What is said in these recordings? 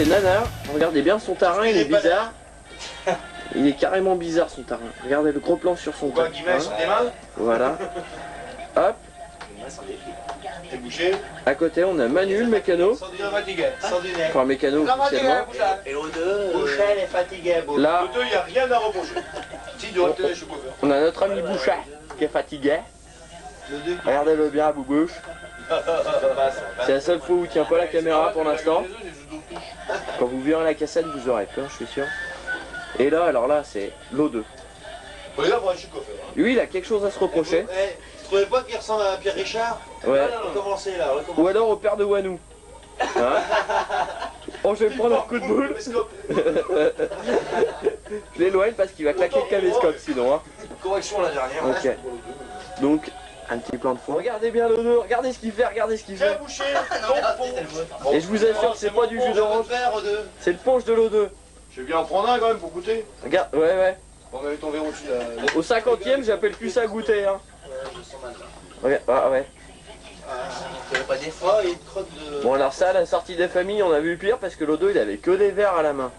c'est Nanar. Regardez bien son terrain, il est bizarre. Il est carrément bizarre son terrain. Regardez le gros plan sur son terrain. Voilà. Hop. À côté on a Manu le mécano. Enfin mécano officiellement. Et l'O2, Bouchel est fatigué. Là, L'O2 il n'y a rien à reprocher. on a notre ami Bouchet qui est fatigué. Regardez-le bien à Boubouche. C'est la seule fois où il tient pas la caméra pour l'instant. Quand vous verrez la cassette vous aurez peur, je suis sûr. Et là, alors là, c'est l'O2. Lui, il a quelque chose à se reprocher. Tu trouvais pas qu'il ressemble à Pierre Richard? Ouais. Recommencer là, recommencer. Ou alors au père de Wanou. Hein? Oh, je vais prendre un coup de boule. Je l'éloigne parce qu'il va claquer le caméscope sinon. Hein. Correction la dernière. Ok. Donc, un petit plan de fond. Regardez bien l'O2, regardez ce qu'il fait, regardez ce qu'il fait. Et je vous assure que c'est pas du jus d'orange. C'est le punch de l'O2. Je vais bien en prendre un quand même pour goûter. Regarde, ouais. On va ton verre au-dessus là. Au 50e, j'appelle plus ça goûter. Hein. Ouais, ah ouais. Bon alors ça, à la sortie des familles, on a vu pire parce que l'O2 il avait que des verres à la main.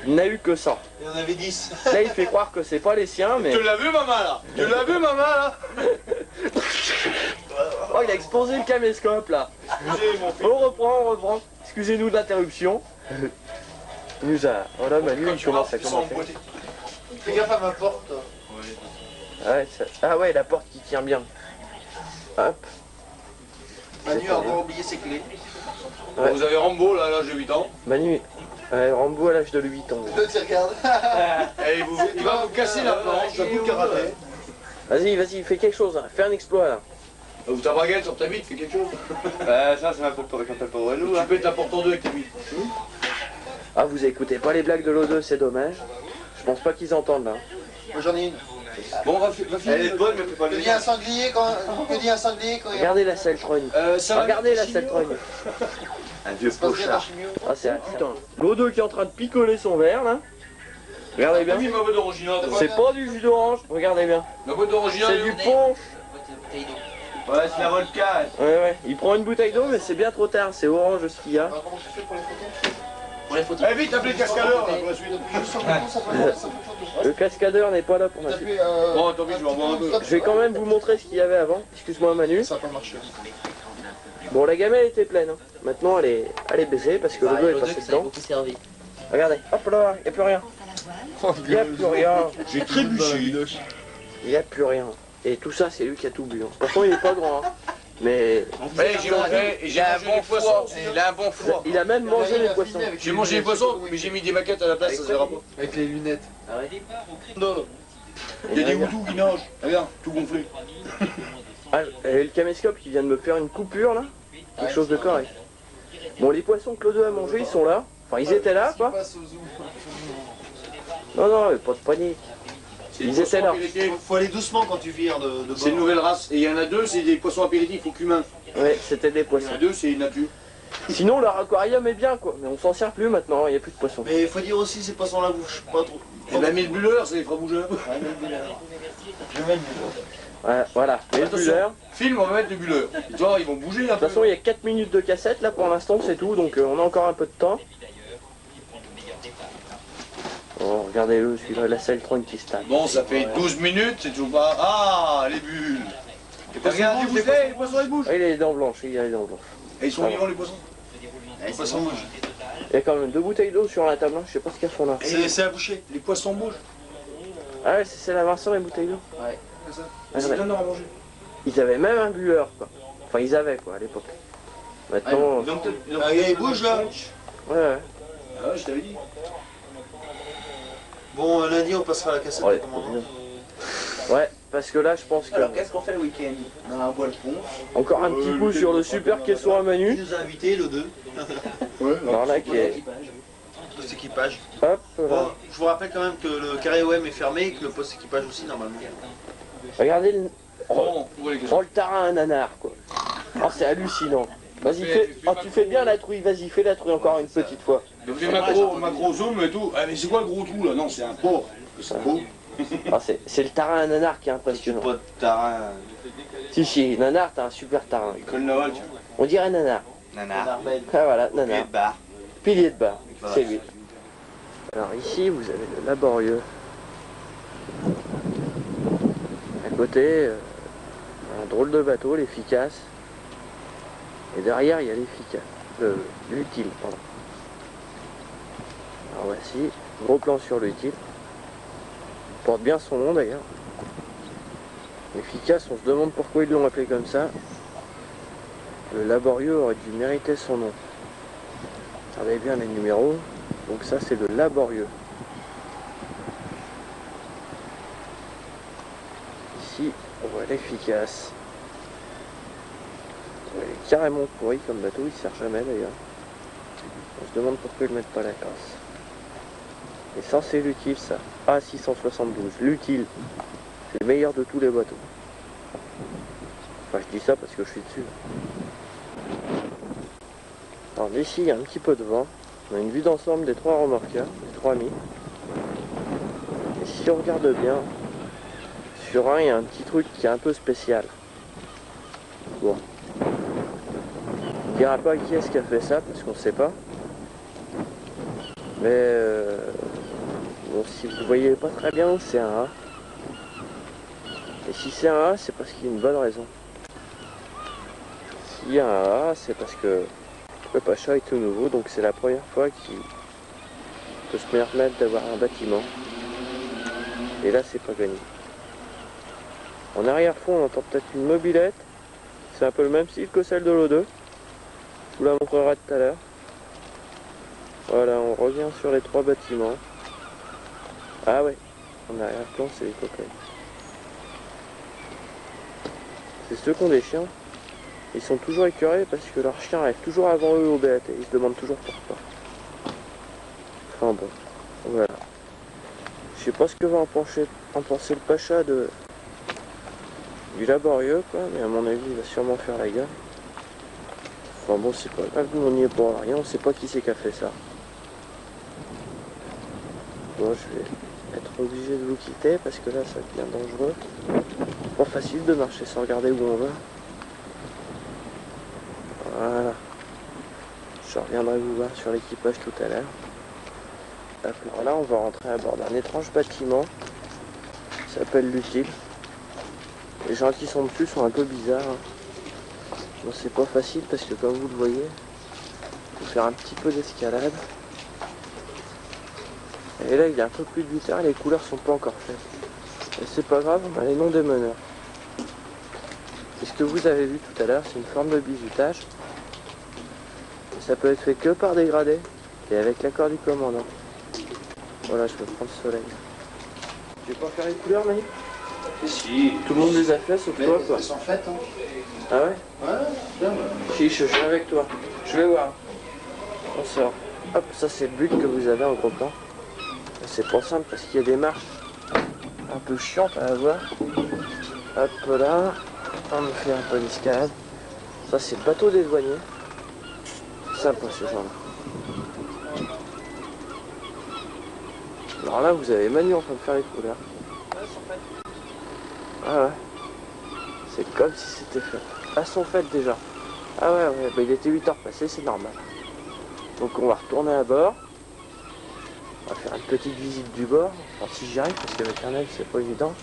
Il n'a eu que ça. Il y en avait 10. Là il fait croire que c'est pas les siens mais... Tu l'as vu maman là? Tu l'as vu maman là? Oh il a exposé le caméscope là. On reprend. Excusez-nous de l'interruption. Il nous a... Voilà Manu il commence à commencer. Fais gaffe à ma porte. Ah ouais la porte qui tient bien. Hop. Manu a encore oublié ses clés. Ouais. Vous avez Rambo là, j'ai 8 ans. Manu, Rambo à l'âge de 8 ans. Tu regardes. Il va vous casser la planche, un coup de karaté. Vas-y, fais quelque chose, hein. Fais un exploit là. Ou ta baguette sur ta bite, fais quelque chose. Ça m'appelle pas nous. Tu pètes ta porte en deux avec ta bite. Ah vous écoutez pas les blagues de l'O2, c'est dommage. Je pense pas qu'ils entendent là. Moi j'en ai une. Bon, on va finir. Elle est bonne, mais fais pas Que le dit un sanglier quand il... Regardez la Celtrogne. Regardez la Celtrogne. Un vieux pochard. Ah c'est... Putain, l'O2 qui est en train de picoler son verre là. Regardez bien. Ma boîte d'orangina. C'est pas du jus d'orange, regardez bien. Ma boîte d'orangina. C'est du punch. Ouais, c'est la vodka. Ouais, il prend une bouteille d'eau mais c'est bien trop tard, c'est orange ce qu'il y a. Comment tu fais pour les photos? Eh vite, appelez le cascadeur là pour la suite. Le cascadeur n'est pas là pour ma suite. Bon, tant pis, je vais en boire un peu. Je vais quand même vous montrer ce qu'il y avait avant. Excuse-moi Manu. Ça n'a pas marché. Bon la gamelle était pleine. Hein. Maintenant elle est baissée parce que le dos est passé dedans. Regardez, hop là, il n'y a plus rien. Il n'y a plus rien. J'ai trébuché. Il n'y a plus rien. Et tout ça c'est lui qui a tout bu. Hein. De toute façon il est pas grand. Hein. Mais... J'ai mangé les poissons. Il a un bon foie. Il a même mangé les poissons. J'ai mangé les poissons, mais j'ai mis des maquettes à la place, ça se verra pas. Avec les lunettes. Il y a des moutous qui nagent. Regarde, tout gonflé. Ah, et le caméscope qui vient de me faire une coupure là. Quelque chose de correct. Bon les poissons que l'O2 a mangé ils sont là. Enfin ils étaient là quoi. Non, pas de panique. Ils étaient là. Faut aller doucement quand tu vires de bord. C'est une nouvelle race. Et il y en a deux, c'est des poissons apéritifs ou cumains. Ouais, c'était des Il y en poissons. a deux, c'est nature. Sinon leur aquarium est bien quoi. Mais on s'en sert plus maintenant, il n'y a plus de poissons. Mais il faut dire aussi ces poissons la bouche, pas trop. Et la mille bulleur, ça les fera bouger un peu. Je mets le bulleur. Ouais, voilà, les bulleurs. Film, on va mettre des bulleurs. Tu vois, ils vont bouger un De peu. toute façon il y a 4 minutes de cassette là pour l'instant c'est tout. Donc on a encore un peu de temps. Oh, regardez-le, celui-là, la Celtrogne qui se tape. Bon, ça fait 12 minutes, c'est toujours pas... Ah, les bulles. Regarde, les poissons, ils bougent. Ah, il a les dents blanches, il a les dents blanches. Et ils sont vivants, les poissons. Les poissons bougent. Il y a quand même 2 bouteilles d'eau sur la table, hein. Je sais pas ce qu'elles font là. C'est à boucher. Les poissons bougent. Ah ouais, c'est la Vincent les bouteilles d'eau. Ouais. C'est ça. Ah, C'est ouais. bien d'en manger. Ils avaient même un bulleur quoi. Enfin ils avaient quoi à l'époque. Maintenant... Il bouge là. Ouais. Ah, je t'avais dit. Bon, lundi on passera à la cassette. Ouais, commandant. ouais, parce que là je pense que... Alors, qu'est-ce qu'on fait le week-end? On a un bois de pont. Encore un petit coup sur le super caisson à Il Manu. nous a invités, le 2. Alors là qui est... Post-équipage. Hop là. Bon, je vous rappelle quand même que le carré OM est fermé et que le post-équipage aussi normalement. Regardez le... Bon, ouvrez les questions. Oh le tarin à nanar quoi. Oh c'est hallucinant. Vas-y fais... Oh tu fais bien la trouille, vas-y fais la trouille encore une petite fois. Je fais macro zoom et tout. Ah, mais c'est quoi le gros trou là? Non, c'est un porc. C'est beau. Ah, c'est le tarin à nanar qui est impressionnant. Pas de tarin. Si, nanar t'as un super tarin. Col Naval, tu On dirait nanar. Nanar. Ah voilà, nanar. Bar. Pilier de barre, c'est lui. Alors ici, vous avez le laborieux. À côté, un drôle de bateau, l'efficace. Et derrière, il y a l'efficace. L'utile, pardon. Alors voici, gros plan sur l'utile. Il porte bien son nom d'ailleurs. L'efficace, on se demande pourquoi ils l'ont appelé comme ça. Le laborieux aurait dû mériter son nom. Regardez bien les numéros. Donc ça, c'est le laborieux. Ici, on voit l'efficace. Il est carrément pourri comme bateau, il sert jamais d'ailleurs. On se demande pourquoi ils ne mettent pas la classe. Et ça, c'est l'utile, ça. A672, l'utile. C'est le meilleur de tous les bateaux. Enfin, je dis ça parce que je suis dessus. Alors d'ici, il y a un petit peu de vent. On a une vue d'ensemble des trois remorqueurs, des trois amis. Et si on regarde bien, sur un, il y a un petit truc qui est un peu spécial. Bon. On ne dira pas qui est-ce qui a fait ça, parce qu'on ne sait pas. Mais bon, si vous ne voyez pas très bien, c'est un A. Et si c'est un A, c'est parce qu'il y a une bonne raison. S'il y a un A, c'est parce que le Pacha est tout nouveau, donc c'est la première fois qu'il peut se permettre d'avoir un bâtiment. Et là, c'est pas gagné. En arrière-fond, on entend peut-être une mobilette. C'est un peu le même style que celle de l'O2. Je vous la montrerai tout à l'heure. Voilà, on revient sur les trois bâtiments. Ah ouais, en arrière-plan, c'est les coquilles. C'est ceux qui ont des chiens. Ils sont toujours écœurés parce que leur chien arrive toujours avant eux au BAT. Ils se demandent toujours pourquoi. Enfin bon, voilà. Je sais pas ce que va en penser le Pacha du laborieux, quoi, mais à mon avis, il va sûrement faire la gueule. Enfin bon, c'est pas grave, on n'y est pour rien, on sait pas qui c'est qui a fait ça. Bon, je vais être obligé de vous quitter parce que là, ça devient dangereux. Pas facile de marcher sans regarder où on va. Voilà. Je reviendrai vous voir sur l'équipage tout à l'heure. Alors là, on va rentrer à bord d'un étrange bâtiment. Ça s'appelle l'utile. Les gens qui sont dessus sont un peu bizarres. Hein. Bon, c'est pas facile parce que comme vous le voyez, il faut faire un petit peu d'escalade. Et là, il y a un peu plus de 8 heures et les couleurs sont pas encore faites. Et c'est pas grave, on a les noms des meneurs. Et ce que vous avez vu tout à l'heure, c'est une forme de bizutage. Et ça peut être fait que par dégradé et avec l'accord du commandant. Voilà, je me prends le soleil. Tu veux pas faire les couleurs, Manu? Si. Tout le monde les a fait, sauf toi, quoi. Elles sont faites, hein. Ah ouais? Ouais, bien. Chiche, je viens avec toi. Je vais voir. On sort. Hop, ça c'est le but que vous avez en gros plan. C'est pas simple parce qu'il y a des marches un peu chiantes à avoir. Hop là, on me fait un peu d'escalade. Ça c'est le bateau des douaniers. C'est sympa ce genre-là. Alors là vous avez Manu en train de faire les couleurs. Ah ouais. C'est comme si c'était fait. Elles sont faites déjà. Ah ouais, ouais, bah il était 8 heures passées, c'est normal. Donc on va retourner à bord. On va faire une petite visite du bord. Alors si j'y arrive, parce qu'avec un aile c'est pas évident.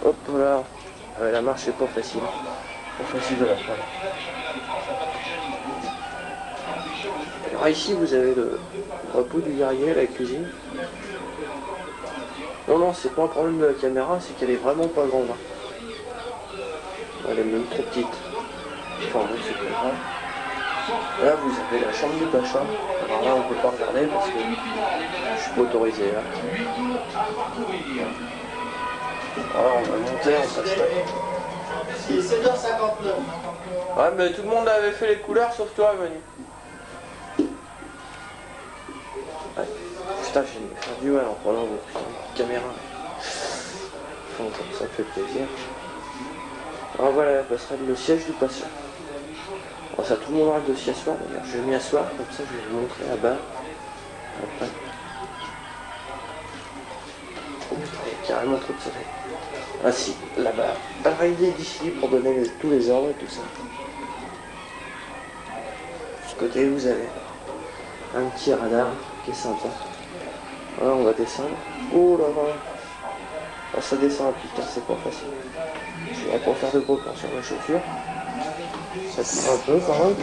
Hop là. Ah ouais, la marche est pas facile. Pas facile de la prendre. Alors ici vous avez le repos du guerrier, la cuisine. Non, non, c'est pas un problème de la caméra, c'est qu'elle est vraiment pas grande. Elle est même trop petite. Enfin bon, c'est pas grave. Là, vous avez la chambre du Pacha. Alors là, on peut pas regarder parce que je suis pas autorisé. Là. Alors, on va monter, on passe là. C'est 16h59. Ouais, mais tout le monde avait fait les couleurs sauf toi, Manu. Ouais. Putain, j'ai faire du mal en prenant vos caméras. Enfin, comme ça fait plaisir. Alors voilà la passerelle, le siège du Pacha. Alors ça, tout le monde aura de s'y asseoir d'ailleurs. Je vais m'y asseoir, comme ça je vais vous montrer là-bas. Après. Il y a carrément trop de soleil. Ah si, là-bas. Pareil d'ici pour donner tous les ordres et tout ça. côté, vous avez un petit radar qui est sympa. Voilà, on va descendre. Oh là là. Ah, ça descend, putain, c'est pas facile. Je vais pas faire de gros plans sur mes chaussures. Ça tire un peu quand même.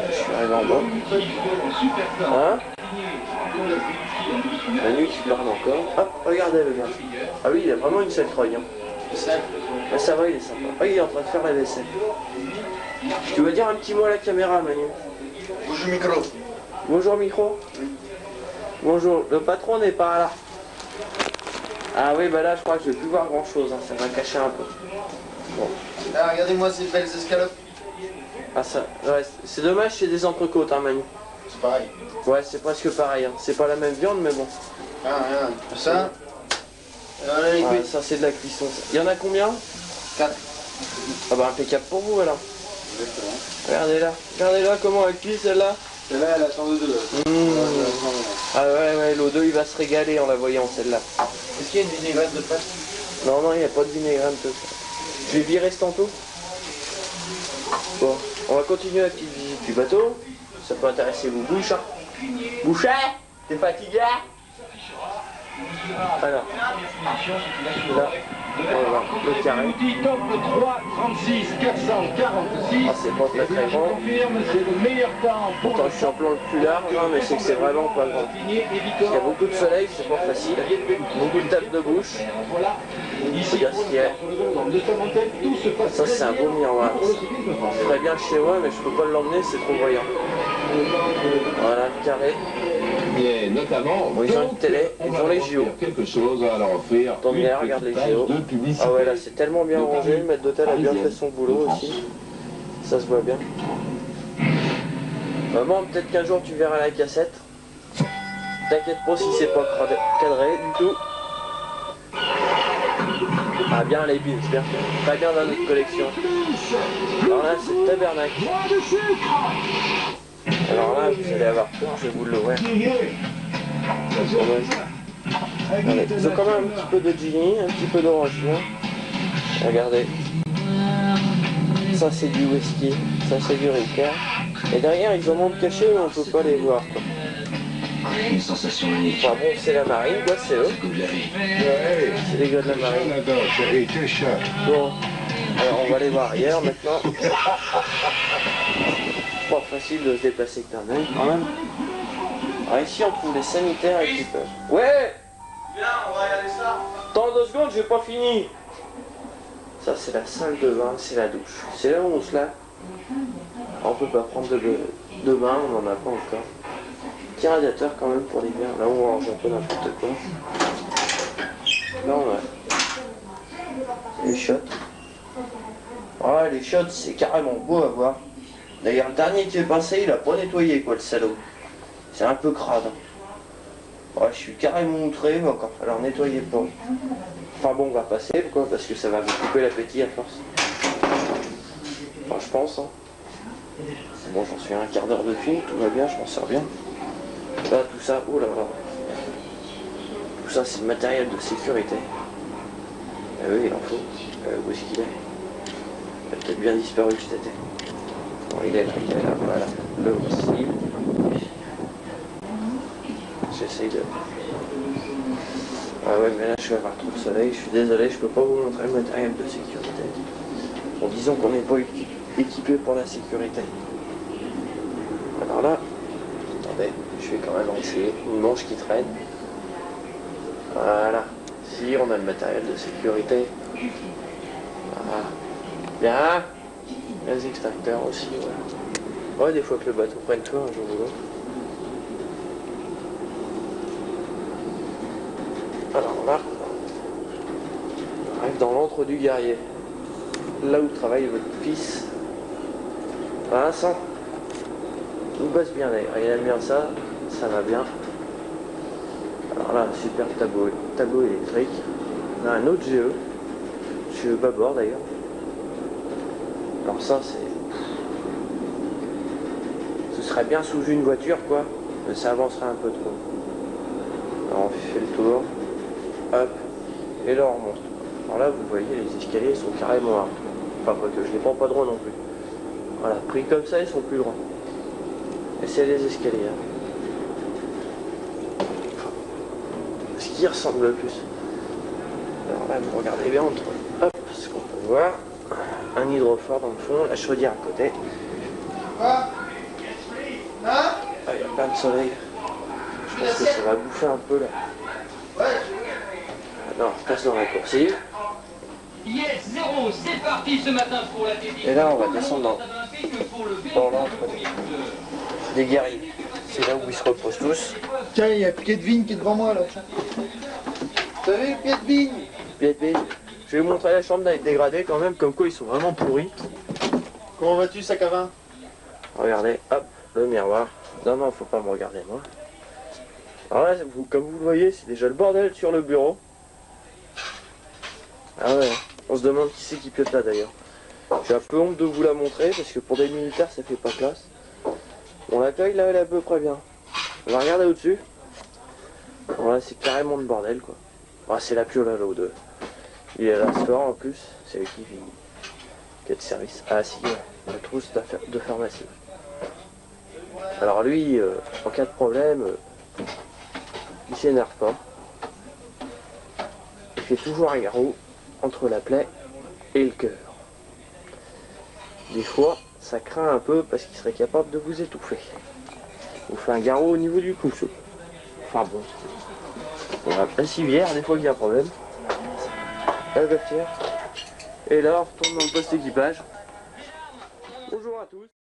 Je suis arrivé en bas. Hein? La nuit qui pleure encore. Hop, regardez le gars. Ah oui, il a vraiment une seule trogne. Ah, ça va, il est sympa. Ah, il est en train de faire la vaisselle. Tu veux dire un petit mot à la caméra, Manu? Bonjour micro. Bonjour micro. Bonjour, le patron n'est pas là. Ah oui, bah là je crois que je vais plus voir grand chose, hein. Ça va cacher un peu. Bon. Ah, regardez-moi ces belles escalopes. Ah ça, ouais, c'est dommage, c'est des entrecôtes, hein Manu. C'est pareil. Ouais, c'est presque pareil, hein. C'est pas la même viande, mais bon. Ah, regarde. Ça. Ouais, ça c'est de la cuisson. Il y en a combien? 4. Ah bah impeccable pour vous alors. Exactement. Regardez-la comment elle cuit celle-là. Celle-là, elle attend de 2. Ah ouais, l'O2 il va se régaler en la voyant celle-là. Est-ce qu'il y a une vinaigrette de pâte? Non, il n'y a pas de vinaigrette de ça. Je vais virer ce tantôt. Bon, on va continuer la petite visite du bateau. Ça peut intéresser vous, Boucher. Boucher, t'es fatigué? Alors, là, on va voir le carré. Top 3, 36, 446. Ah, c'est pas très très grand. C'est le meilleur temps pour Pourtant, je suis en plan le plus large, hein, mais c'est que c'est vraiment pas grand. Il y a beaucoup de soleil, c'est pas facile. Beaucoup de tapes de bouche. Regarde ce qu'il y a. Ça, c'est un beau miroir. Je ferais bien chez moi, mais je peux pas l'emmener, c'est trop voyant. Voilà, le carré. Et notamment, bon, ils ont une télé, ils ont les JO. Quelque chose à leur offrir. Tant bien, regarde les JO. Ah ouais, là c'est tellement bien rangé, le maître d'hôtel a bien fait son boulot aussi. Ça se voit bien. Maman, peut-être qu'un jour tu verras la cassette. T'inquiète pas si c'est pas cadré du tout. Ah bien les billes, bien. Très bien dans notre collection. Alors là c'est le tabernacle. Alors là vous allez avoir peur, je vais vous l'ouvrir. Allez, ils ont quand même un petit peu de Gini, un petit peu d'orangina. Regardez. Ça c'est du whisky, ça c'est du Ricard. Et derrière ils ont montré caché mais on peut pas les voir quoi. Une sensation unique. Enfin bon, c'est la marine, quoi, c'est eux. C'est les gars de la marine. Bon, alors on va aller voir ailleurs maintenant. Pas facile de se déplacer que d'un œil quand même. Alors ici on trouve les sanitaires et qui peuvent. Ouais! Viens, on va regarder ça. Attends 2 secondes, j'ai pas fini. Ça c'est la salle de bain, c'est la douche. C'est là où on se lave. On peut pas prendre de bain, on n'en a pas encore. Petit radiateur quand même pour l'hiver, là où on range un peu n'importe quoi. Là on a les shots. Voilà, les shots c'est carrément beau à voir. D'ailleurs le dernier qui est passé il a pas nettoyé quoi le salaud. C'est un peu crade. Ouais, je suis carrément outré, il va encore falloir nettoyer le pont. Enfin bon on va passer quoi parce que ça va vous couper l'appétit à force. Enfin je pense hein. Bon j'en suis à un quart d'heure de film, tout va bien, je m'en sors bien. Là tout ça, oh là là. Tout ça c'est le matériel de sécurité. Ah oui il en faut. Où est-ce qu'il est? Il a peut-être bien disparu cet été. Bon il est là, voilà. Le voici. J'essaye de... Ah ouais mais là je vais avoir trop de soleil, je suis désolé, je peux pas vous montrer le matériel de sécurité. Bon disons qu'on n'est pas équipé pour la sécurité. Alors là, attendez, je vais quand même essayer une manche qui traîne. Voilà. Si on a le matériel de sécurité. Voilà. Bien. Les extincteurs aussi, ouais. Ouais, des fois que le bateau prenne feu un jour ou l'autre. Alors là, on arrive dans l'antre du guerrier. Là où travaille votre fils. Vincent. Il bosse bien d'ailleurs, il aime bien ça, ça va bien. Alors là, super tableau électrique. On a un autre GE, GE bâbord d'ailleurs. Alors ça c'est... Ce serait bien sous une voiture quoi, mais ça avancerait un peu trop. Alors on fait le tour, hop, et là on remonte. Alors là, vous voyez, les escaliers sont carrément hard. Enfin, quoi que je les prends pas droit non plus. Voilà, pris comme ça, ils sont plus droits. Et c'est les escaliers. Hein. Ce qui ressemble le plus. Alors là, vous regardez bien entre hop, ce qu'on peut voir. Un hydrophare dans le fond, la chaudière à côté. Ah, il y a plein de soleil. Je pense que ça va bouffer un peu là. Non, on passe dans la coursive. Yes, 0, c'est parti ce matin pour la technique. Et là, on va descendre dans l'entre des guerriers. C'est là où ils se reposent tous. Tiens, il y a pied de vigne qui est devant moi là. T'as vu, pied de vigne? Pied de vigne. Je vais vous montrer la chambre dégradée quand même, comme quoi ils sont vraiment pourris. Comment vas-tu, sac à vin? Regardez, hop, le miroir. Non, non, faut pas me regarder moi. Alors là, comme vous le voyez, c'est déjà le bordel sur le bureau. Ah ouais, on se demande qui c'est qui piote là d'ailleurs. J'ai un peu honte de vous la montrer parce que pour des militaires ça fait pas classe. Bon, l'accueil là elle est à peu près bien. On va regarder au-dessus. Voilà, c'est carrément le bordel quoi. Ah, c'est la piole à l'eau de. Il est à la store en plus, c'est l'équipe qui a de service. Ah si, la trousse de pharmacie. Alors lui, en cas de problème, il s'énerve pas. Il fait toujours un garrot entre la plaie et le cœur. Des fois, ça craint un peu parce qu'il serait capable de vous étouffer. Vous fait un garrot au niveau du cou. Enfin bon. Voilà, la civière, des fois qu'il y a un problème. La cafetière. Et là, on retourne dans le poste équipage. Bonjour à tous.